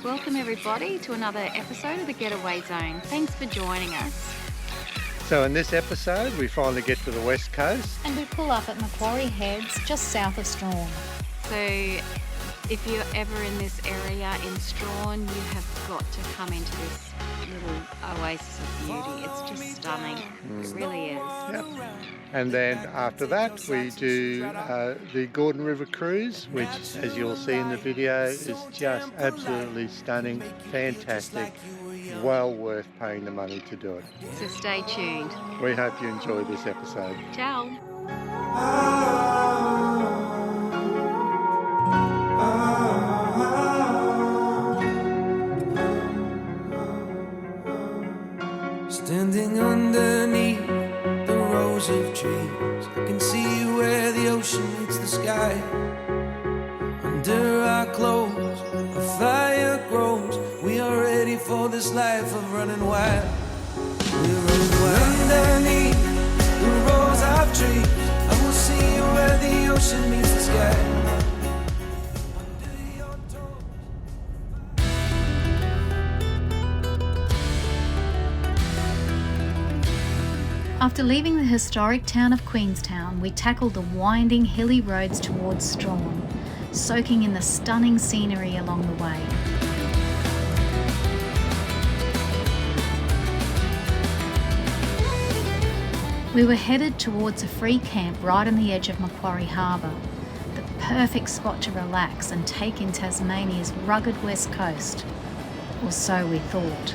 Welcome everybody to another episode of the Getaway Zone. Thanks for joining us. So in this episode we finally get to the west coast. And we pull up at Macquarie Heads, just south of Strahan. So if you're ever in this area in Strahan, you have got to come into this little oasis of beauty. It's just stunning. It really is. Yep. And then after that we do the Gordon River cruise, which as you'll see in the video is just absolutely stunning, fantastic, well worth paying the money to do it. So stay tuned. We hope you enjoy this episode. Ciao. Standing underneath the rows of trees, I can see where the ocean meets the sky. Under our clothes, a fire grows. We are ready for this life of running wild. We're running wild. Underneath the rows of trees, I will see where the ocean meets the sky. After leaving the historic town of Queenstown, we tackled the winding, hilly roads towards Strahan, soaking in the stunning scenery along the way. We were headed towards a free camp right on the edge of Macquarie Harbour, the perfect spot to relax and take in Tasmania's rugged west coast. Or so we thought.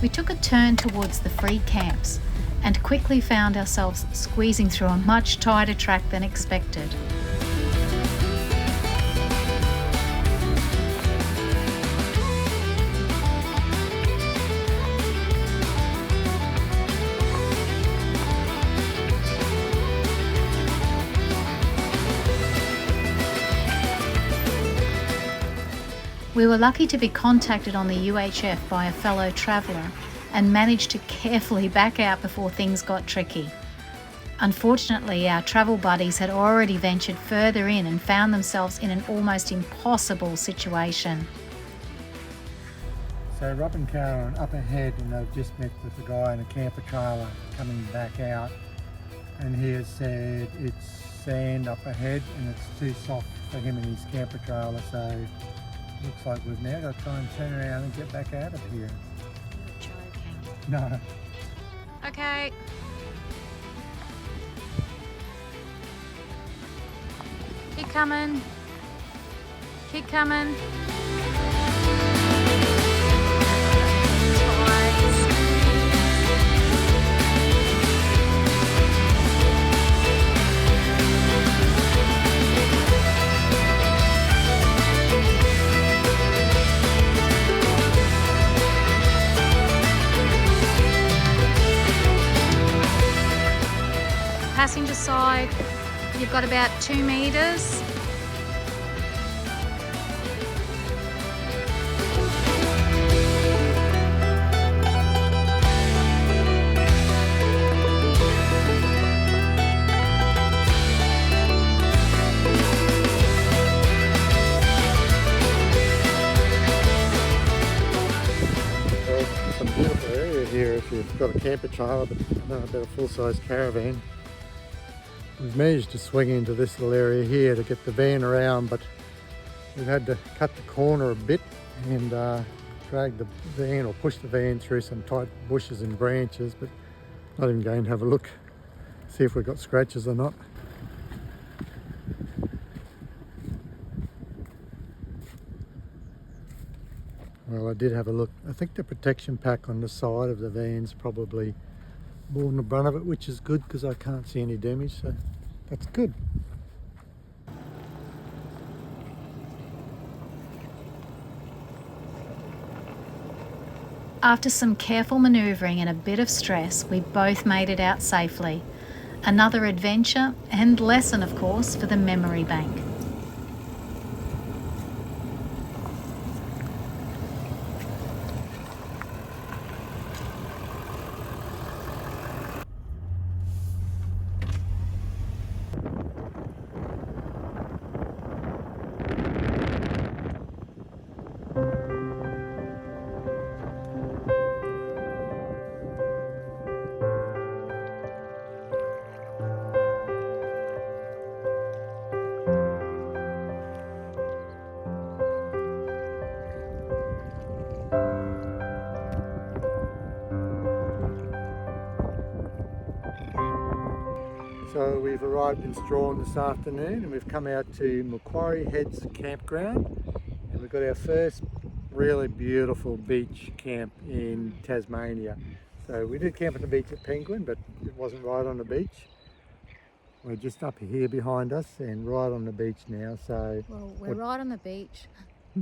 We took a turn towards the free camps and quickly found ourselves squeezing through a much tighter track than expected. We were lucky to be contacted on the UHF by a fellow traveller and managed to carefully back out before things got tricky. Unfortunately, our travel buddies had already ventured further in and found themselves in an almost impossible situation. So Rob and Karen are up ahead and they've just met with a guy in a camper trailer coming back out, and he has said it's sand up ahead and it's too soft for him and his camper trailer, so looks like we've now got to try and turn around and get back out of here. You're joking. No. Okay. Keep coming. Keep coming. Passenger side, you've got about 2 metres. Well, some beautiful area here if you've got a camper trailer, but not about a full-size caravan. We've managed to swing into this little area here to get the van around, but we've had to cut the corner a bit and drag the van or push the van through some tight bushes and branches, but not even going to have a look, see if we've got scratches or not. Well, I did have a look. I think the protection pack on the side of the van's probably borne the brunt of it, which is good because I can't see any damage, so that's good. After some careful manoeuvring and a bit of stress, we both made it out safely. Another adventure and lesson, of course, for the memory bank. So we've arrived in Strahan this afternoon and we've come out to Macquarie Heads campground, and we've got our first really beautiful beach camp in Tasmania. So we did camp at the beach at Penguin, but it wasn't right on the beach. We're just up here behind us and right on the beach now. So Well, we're right on the beach.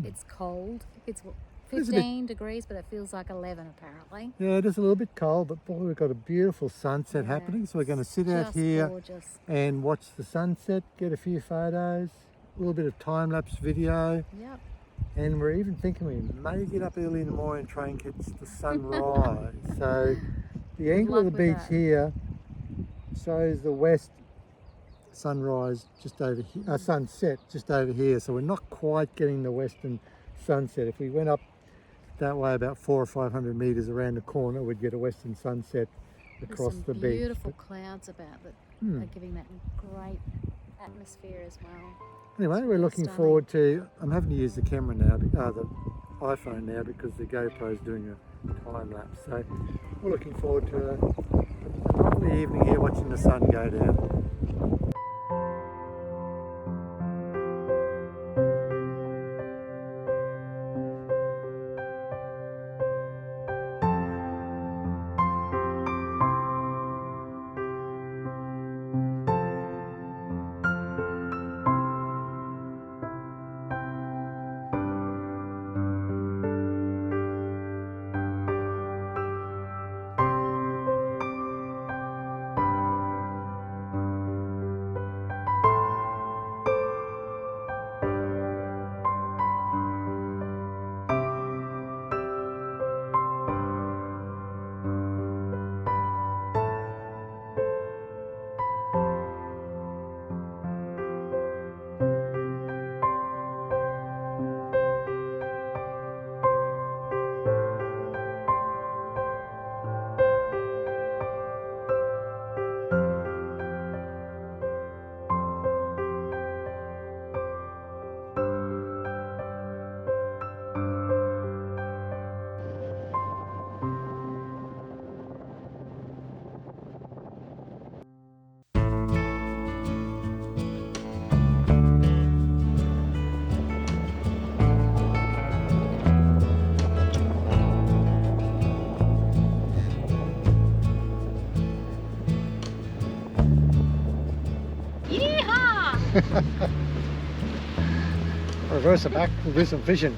It's cold. It's It's a 15 degrees, but it feels like 11 apparently. yeah, it is a little bit cold, but boy, we've got a beautiful sunset Yeah, happening. So we're going to sit out Just here gorgeous. and watch the sunset, get a few photos, a little bit of time-lapse video. Yep. And we're even thinking we may get up early in the morning and try and catch the sunrise. So the angle of the luck with beach that. here shows the west sunrise just over here, sunset just over here. So we're not quite getting the western sunset. If we went up that way about 400 or 500 meters around the corner, we'd get a western sunset across There's the some beach. beautiful clouds about that are giving that great atmosphere as well. Anyway, we're looking stunning. forward to, I'm having to use the camera now, the iPhone now, because the GoPro is doing a time lapse. So we're looking forward to a lovely evening here watching the sun go down. Reverse it back, we'll do some fishing.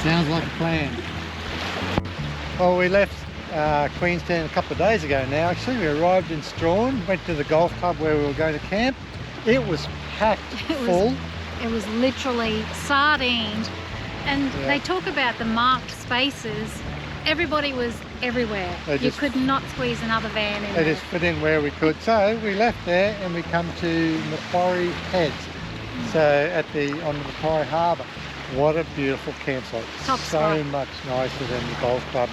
Sounds like a plan. Well, we left Queenstown a couple of days ago now. Actually, we arrived in Strahan, went to the golf club where we were going to camp. It was packed full. It was literally sardined. And Yeah. they talk about the marked spaces. Everybody was everywhere. They You just- could not squeeze another van in They there. just fit in where we could. So we left there and we come to Macquarie Heads. So on the Macquarie Harbour. What a beautiful campsite. Top so spot. much nicer than the golf club.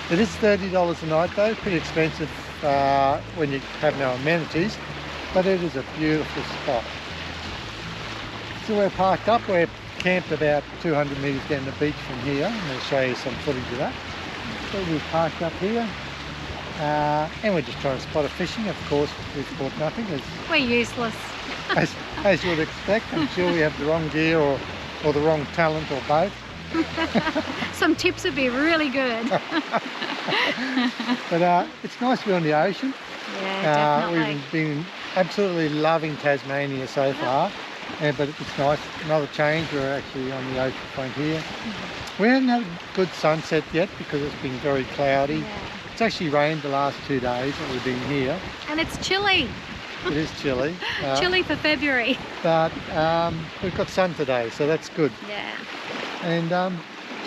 It is $30 a night though, pretty expensive when you have no amenities, but it is a beautiful spot. So we're parked up, we're camped about 200 metres down the beach from here. I'm going to show you some footage of that. So we've parked up here and we're just trying to spot a fishing. Of course, we've caught nothing We're useless. as you would expect. I'm sure we have the wrong gear or the wrong talent or both. Some tips would be really good. But it's nice to be on the ocean. Yeah, definitely. We've been absolutely loving Tasmania so far, but it's nice. Another change, we're actually on the ocean front here. We haven't had a good sunset yet because it's been very cloudy. Yeah. It's actually rained the last 2 days that we've been here. And it's chilly. It is chilly. Chilly for February. But we've got sun today, so that's good. Yeah. And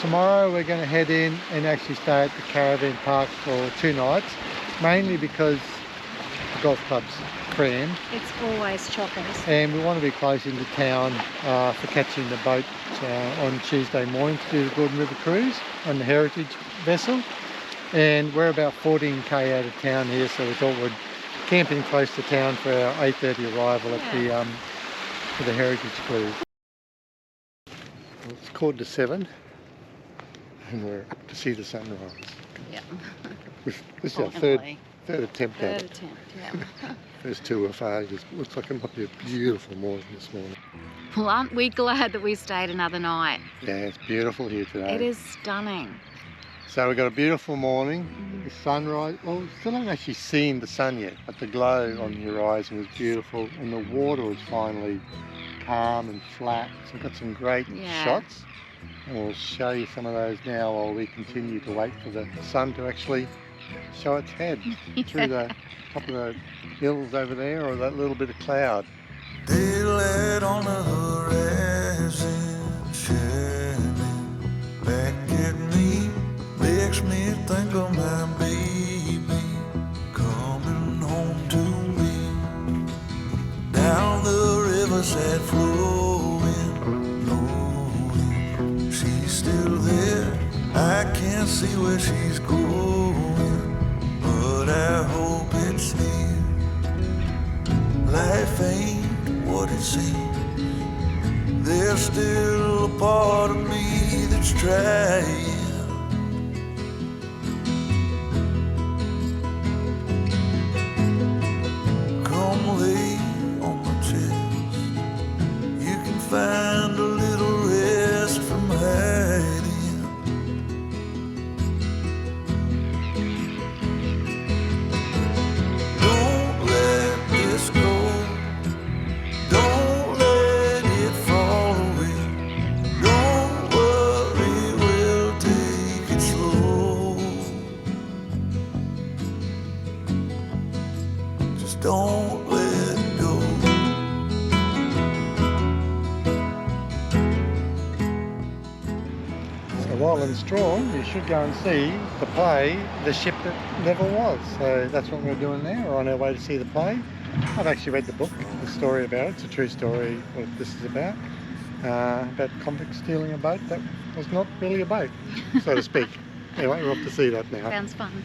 tomorrow we're going to head in and actually stay at the Caravan Park for 2 nights, mainly because golf club's crammed. It's always chockers. And we want to be close into town for catching the boat on Tuesday morning to do the Gordon River cruise on the Heritage vessel. And we're about 14k out of town here, so we thought we'd camping close to town for our 8:30 arrival at the for the Heritage cruise. It's 7:15 and we're up to see the sunrise. Yeah. This is our third attempt at it. Yeah. First two were failures. Looks like it might be a beautiful morning this morning. Well, aren't we glad that we stayed another night? Yeah, it's beautiful here today. It is stunning. So we've got a beautiful morning. The sunrise, well, we still haven't actually seen the sun yet, but the glow on the horizon was beautiful and the water was finally calm and flat. So we've got some great shots, and we'll show you some of those now while we continue to wait for the sun to actually show its head through the top of the hills over there, or that little bit of cloud. Daylight on the horizon, shining back at me, makes me think of my baby coming home to me. Down the riverside flowing, knowing she's still there. I can't see where she's going, but I hope it's here. Life ain't what it seems. There's still a part of me that's trying. Come lay on my chest. You can find a little rest from hiding. Don't let this go. Don't let it fall away. Don't worry, we'll take it slow. Just don't let go. So while in Strahan, you should go and see the play, The Ship That Never Was. So that's what we're doing now. We're on our way to see the play. I've actually read the book, the story about it. It's a true story, what this is about convicts stealing a boat that was not really a boat, so to speak. Anyway, we're off to see that now. Sounds fun.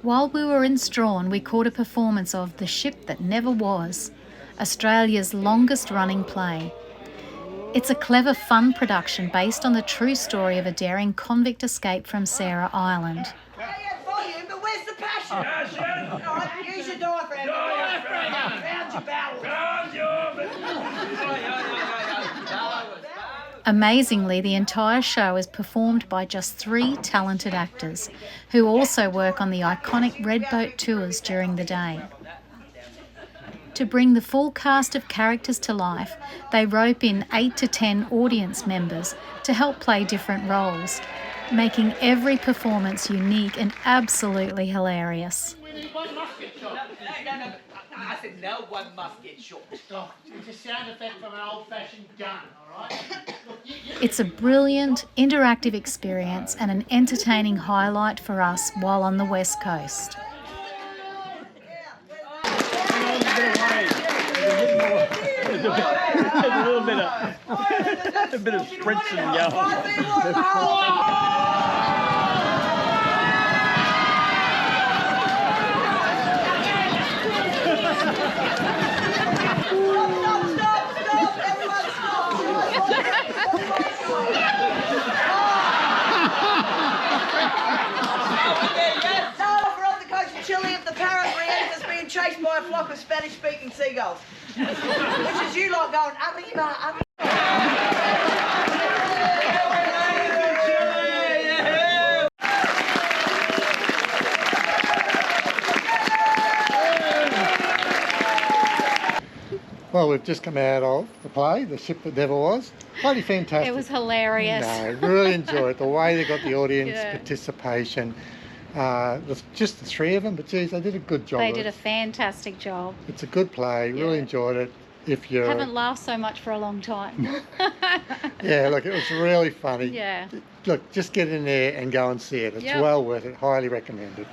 While we were in Strahan, we caught a performance of The Ship That Never Was, Australia's longest running play. It's a clever, fun production based on the true story of a daring convict escape from Sarah Island. Volume, but where's the passion? All right, use your diaphragm. Found your bowels. Amazingly, the entire show is performed by just 3 talented actors who also work on the iconic Red Boat tours during the day. To bring the full cast of characters to life, they rope in 8 to 10 audience members to help play different roles, making every performance unique and absolutely hilarious. One must get shot. No. I said no one must get shot. Oh, it's a sound effect from an old-fashioned gun, all right? It's a brilliant, interactive experience and an entertaining highlight for us while on the West Coast. a bit of spritzing and yelling. Chile of the parrot ring that's being chased by a flock of Spanish-speaking seagulls. Which is you like going, arriba. Well, we've just come out of the play, The Ship That Never Was. Bloody fantastic. It was hilarious. No, really enjoyed it. The way they got the audience participation. Just the 3 of them, but geez, they did a good job. They did a fantastic job. It's a good play. Really enjoyed it. If you haven't laughed so much for a long time. Yeah, look, it was really funny. Yeah. look, just get in there and go and see it. It's well worth it. Highly recommended.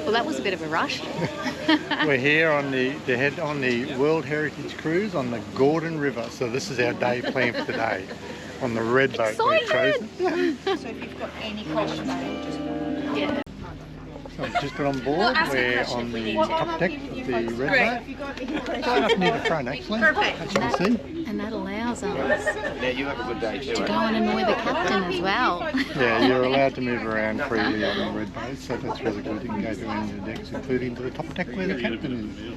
Well, that was a bit of a rush. We're here on the World Heritage Cruise on the Gordon River. So this is our day plan for today on the red boat we've chosen. So if you've got any questions, just So we've just got on board. We're on the top deck of the red boat. Right up near the front, actually. Perfect. As you can see. And that allows us Yeah, you have a good day too. to go and annoy the captain as well. Yeah, you're allowed to move around freely on the red boat, so that's really good. You can go to any of the decks, including to the top deck where the captain is.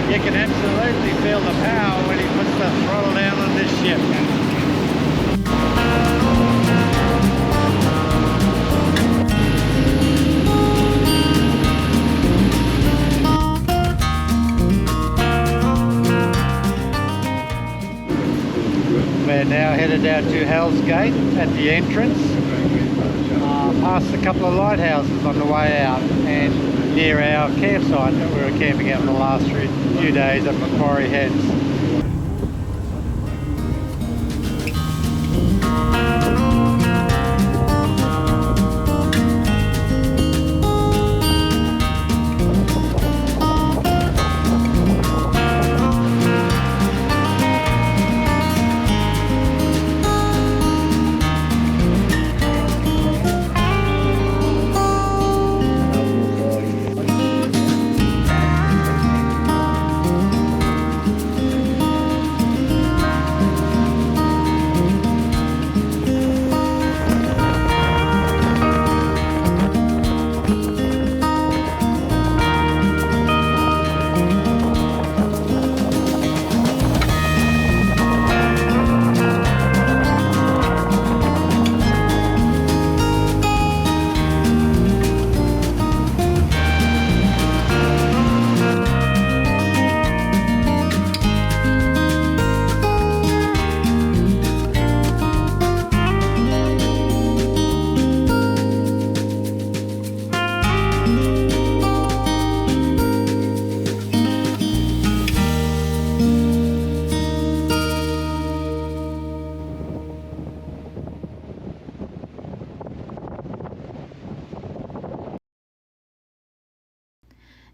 You can absolutely feel the power when he puts the throttle down on this ship. We're now headed down to Hell's Gate at the entrance, past a couple of lighthouses on the way out and near our campsite that we were camping out for the last few days at Macquarie Heads.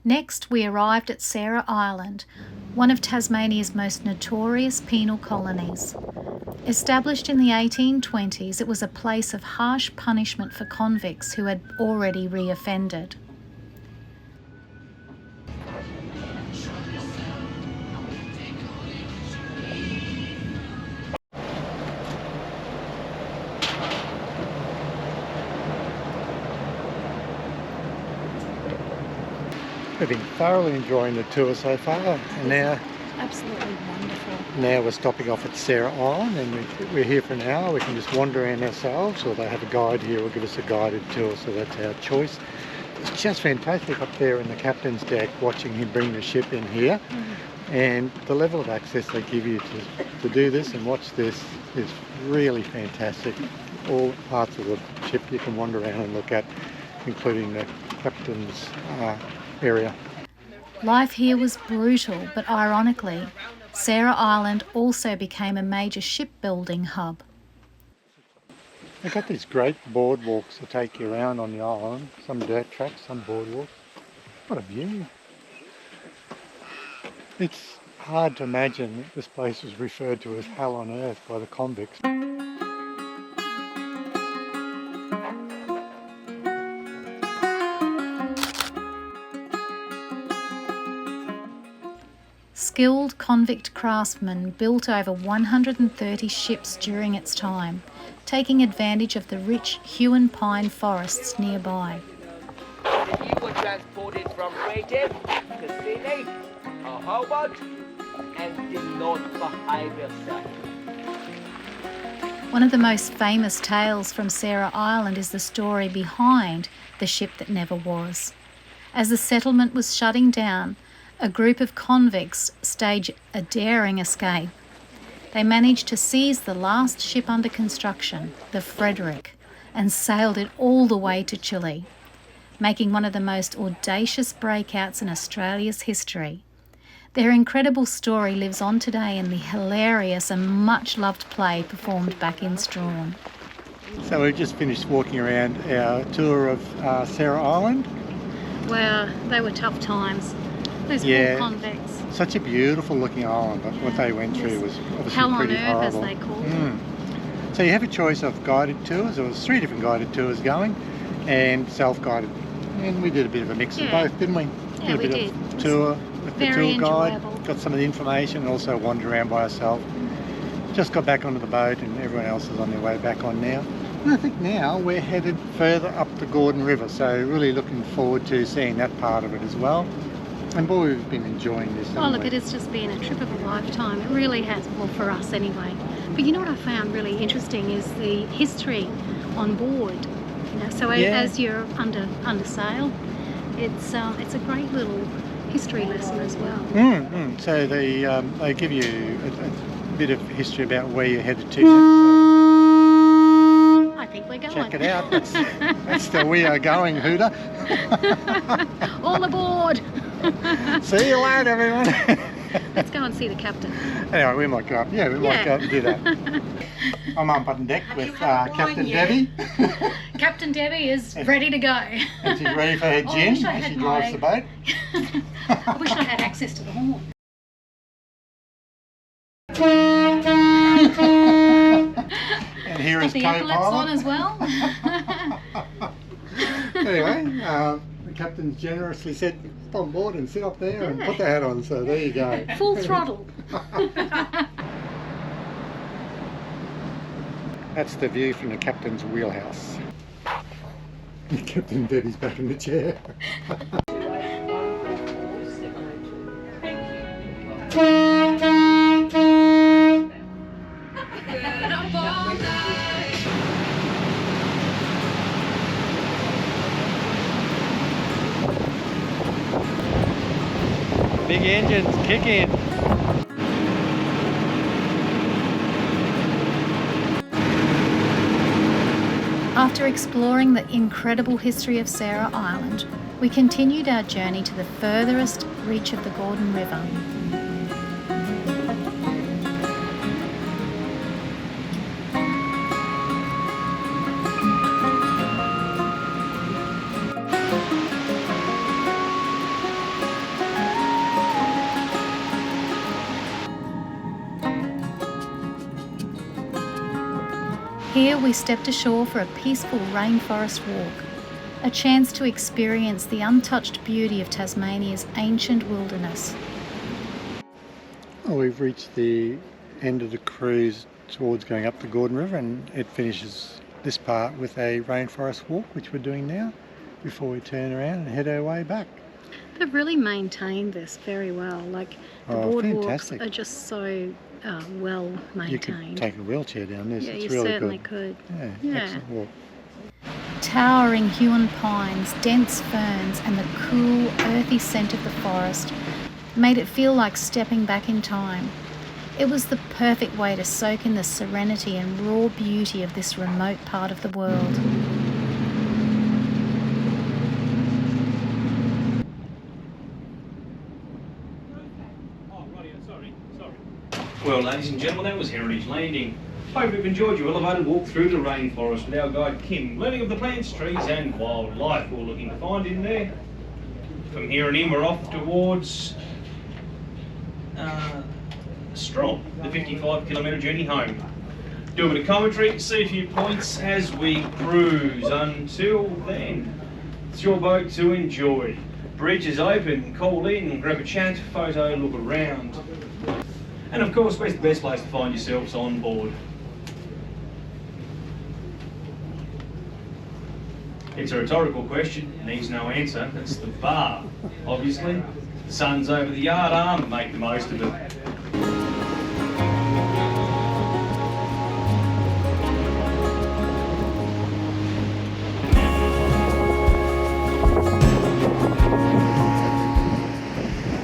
Next, we arrived at Sarah Island, one of Tasmania's most notorious penal colonies. Established in the 1820s, it was a place of harsh punishment for convicts who had already reoffended. We've been thoroughly enjoying the tour so far, and now Absolutely wonderful. we're stopping off at Sarah Island, and we're here for an hour. We can just wander around ourselves, or they have a guide here who will give us a guided tour, so that's our choice. It's just fantastic up there in the captain's deck, watching him bring the ship in here, and the level of access they give you to do this and watch this is really fantastic. All parts of the ship you can wander around and look at, including the captain's area. Life here was brutal, but ironically, Sarah Island also became a major shipbuilding hub. They've got these great boardwalks to take you around on the island, some dirt tracks, some boardwalks. What a view. It's hard to imagine that this place was referred to as hell on earth by the convicts. skilled convict craftsman built over 130 ships during its time, taking advantage of the rich Huon pine forests nearby. If you were transported from Brighton to Sydney or Hobart and did not behave yourself. One of the most famous tales from Sarah Island is the story behind the ship that never was. As the settlement was shutting down, a group of convicts staged a daring escape. They managed to seize the last ship under construction, the Frederick, and sailed it all the way to Chile, making one of the most audacious breakouts in Australia's history. Their incredible story lives on today in the hilarious and much-loved play performed back in Strahan. So we've just finished walking around our tour of Sarah Island. Wow, they were tough times. Those Yeah. poor convicts. Such a beautiful looking island, but what they went through was obviously Hell on pretty earth, as horrible. they called it. So you have a choice of guided tours. There was 3 different guided tours going, and self-guided. And we did a bit of a mix of Yeah. both, didn't we? Yeah, we did a did. bit of tour with the very tour guide, enjoyable. got some of the information, and also wandered around by ourselves. Just got back onto the boat, and everyone else is on their way back on now. And I think now we're headed further up the Gordon River, so really looking forward to seeing that part of it as well. And boy, we've been enjoying this. Oh, haven't look, we? it has just been a trip of a lifetime. It really has, well, for us anyway. But you know what I found really interesting is the history on board. You know, so Yeah. as you're under sail, it's a great little history lesson as well. So they give you a bit of history about where you're headed to next. I think we're going. Check it out. That's the We Are Going Hooter. All aboard! See you later, everyone. Let's go and see the captain. Anyway, we might go up. Yeah, we might go up and do that. I'm up on deck with Captain Debbie. Captain Debbie is ready to go. And she's ready for her Oh, I gin wish I as had she drives the boat. I wish I had access to the horn. And here is Got the epaulets on co-pilot. as well. Anyway, the captain's generously said, "Hop on board and sit up there and put the hat on." So there you go. Full throttle. That's the view from the captain's wheelhouse. Captain Debbie's back in the chair. Big engines kicking. After exploring the incredible history of Sarah Island, we continued our journey to the furthest reach of the Gordon River. Here we stepped ashore for a peaceful rainforest walk, a chance to experience the untouched beauty of Tasmania's ancient wilderness. Well, we've reached the end of the cruise towards going up the Gordon River, and it finishes this part with a rainforest walk, which we're doing now, before we turn around and head our way back. They've really maintained this very well. Like the boardwalks fantastic. are just so well You could maintained. take a wheelchair down this. Yeah, It's you really certainly good. could. Yeah, excellent walk. Towering Huon pines, dense ferns, and the cool, earthy scent of the forest made it feel like stepping back in time. It was the perfect way to soak in the serenity and raw beauty of this remote part of the world. Well, ladies and gentlemen, that was Heritage Landing. Hope you've enjoyed your elevated walk through the rainforest with our guide Kim, learning of the plants, trees and wildlife we're looking to find in there. From here on in, we're off towards Strahan, the 55-kilometre journey home. Do a bit of commentary, see a few points as we cruise. Until then, It's your boat to enjoy. Bridge is open, call in, grab a chat, photo, look around. And of course, where's the best place to find yourselves on board? It's a rhetorical question, needs no answer. It's the bar, obviously. The sun's over the yard arm, make the most of it.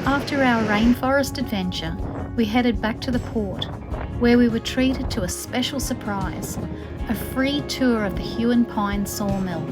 After our rainforest adventure, we headed back to the port, where we were treated to a special surprise, a free tour of the Hue and Pine sawmill.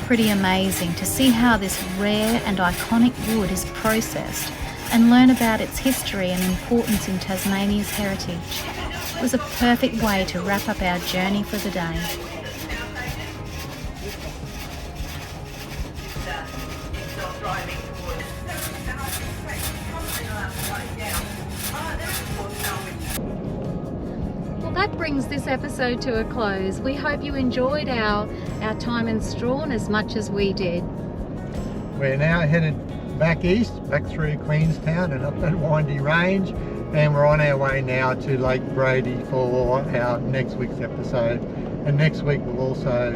Pretty amazing to see how this rare and iconic wood is processed and learn about its history and importance in Tasmania's heritage. It was a perfect way to wrap up our journey for the day. That brings this episode to a close. We hope you enjoyed our time in Strahan as much as we did. We're now headed back east, back through Queenstown and up that windy range, and we're on our way now to Lake Brody for our next week's episode. And next week we'll also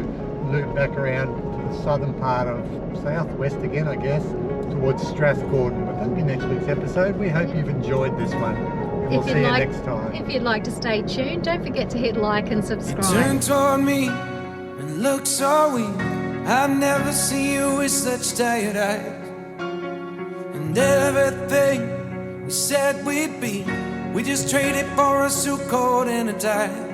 loop back around to the southern part of southwest again, I guess, towards Strathgordon. But that'll be next week's episode. We hope you've enjoyed this one. We'll see you next time. If you'd like to stay tuned, don't forget to hit like and subscribe. Turn toward me and look so weak. I've never seen you with such tired eyes. And everything we said we'd be, we just traded for a suit coat and a tie.